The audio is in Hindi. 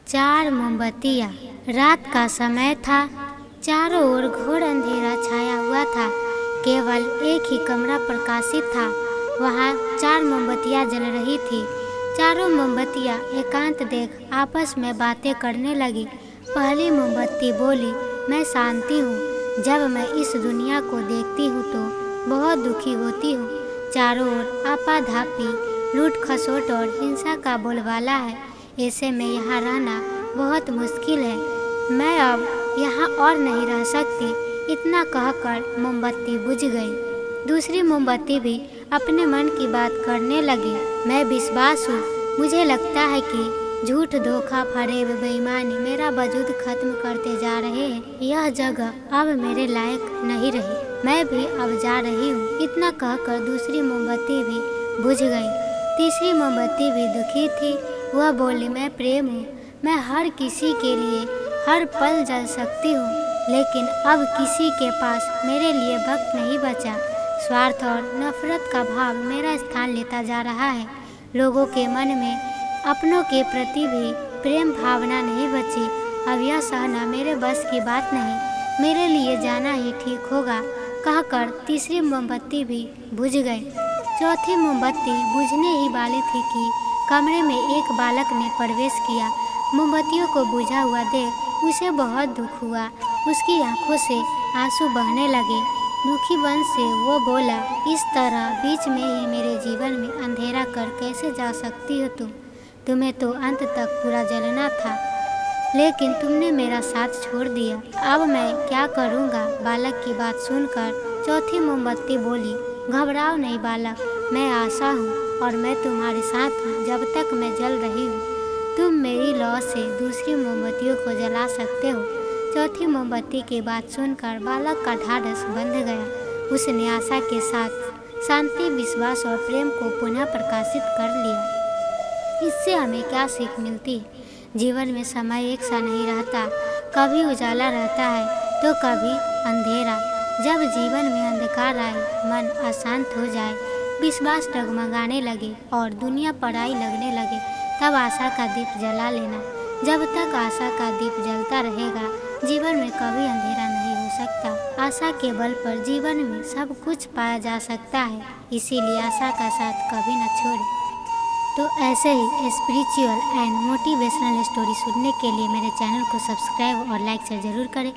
चार मोमबत्तियाँ। रात का समय था। चारों ओर घोर अंधेरा छाया हुआ था। केवल एक ही कमरा प्रकाशित था। वहाँ चार मोमबत्तियाँ जल रही थी। चारों मोमबत्तियाँ एकांत देख आपस में बातें करने लगी। पहली मोमबत्ती बोली, मैं शांति हूँ। जब मैं इस दुनिया को देखती हूँ तो बहुत दुखी होती हूँ। चारों ओर आपाधापी, लूट खसोट और हिंसा का बोलबाला है। ऐसे में यहाँ रहना बहुत मुश्किल है। मैं अब यहाँ और नहीं रह सकती। इतना कहकर मोमबत्ती बुझ गई। दूसरी मोमबत्ती भी अपने मन की बात करने लगी। मैं विश्वास हूँ। मुझे लगता है कि झूठ, धोखा, फरेब, बेईमानी मेरा वजूद खत्म करते जा रहे हैं। यह जगह अब मेरे लायक नहीं रही। मैं भी अब जा रही हूँ। इतना कहकर दूसरी मोमबत्ती भी बुझ गई। तीसरी मोमबत्ती भी दुखी थी। वह बोली, मैं प्रेम हूँ। मैं हर किसी के लिए हर पल जल सकती हूँ, लेकिन अब किसी के पास मेरे लिए वक्त नहीं बचा। स्वार्थ और नफरत का भाव मेरा स्थान लेता जा रहा है। लोगों के मन में अपनों के प्रति भी प्रेम भावना नहीं बची। अब यह सहना मेरे बस की बात नहीं। मेरे लिए जाना ही ठीक होगा। कहकर तीसरी मोमबत्ती भी बुझ गई। चौथी मोमबत्ती बुझने ही वाली थी कि कमरे में एक बालक ने प्रवेश किया। मोमबत्तियों को बुझा हुआ देख उसे बहुत दुख हुआ। उसकी आंखों से आंसू बहने लगे। दुखी मन से वो बोला, इस तरह बीच में ही मेरे जीवन में अंधेरा कर कैसे जा सकती हो तुम? तुम्हें तो अंत तक पूरा जलना था, लेकिन तुमने मेरा साथ छोड़ दिया। अब मैं क्या करूँगा? बालक की बात सुनकर चौथी मोमबत्ती बोली, घबराओ नहीं बालक, मैं आशा हूँ और मैं तुम्हारे साथ हूँ जब तक मैं जल रही हूँ। तुम मेरी लौ से दूसरी मोमबत्तियों को जला सकते हो। चौथी मोमबत्ती की बात सुनकर बालक का ढाढ़स बंध गया। उसने आशा के साथ शांति, विश्वास और प्रेम को पुनः प्रकाशित कर लिया। इससे हमें क्या सीख मिलती है? जीवन में समय एक सा नहीं रहता। कभी उजाला रहता है तो कभी अंधेरा। जब जीवन में अंधकार आए, मन अशांत हो जाए, विश्वास डगमगाने लगे और दुनिया पराई लगने लगे, तब आशा का दीप जला लेना। जब तक आशा का दीप जलता रहेगा, जीवन में कभी अंधेरा नहीं हो सकता। आशा के बल पर जीवन में सब कुछ पाया जा सकता है। इसीलिए आशा का साथ कभी न छोड़ें। तो ऐसे ही स्पिरिचुअल एंड मोटिवेशनल स्टोरी सुनने के लिए मेरे चैनल को सब्सक्राइब और लाइक शेयर जरूर करें।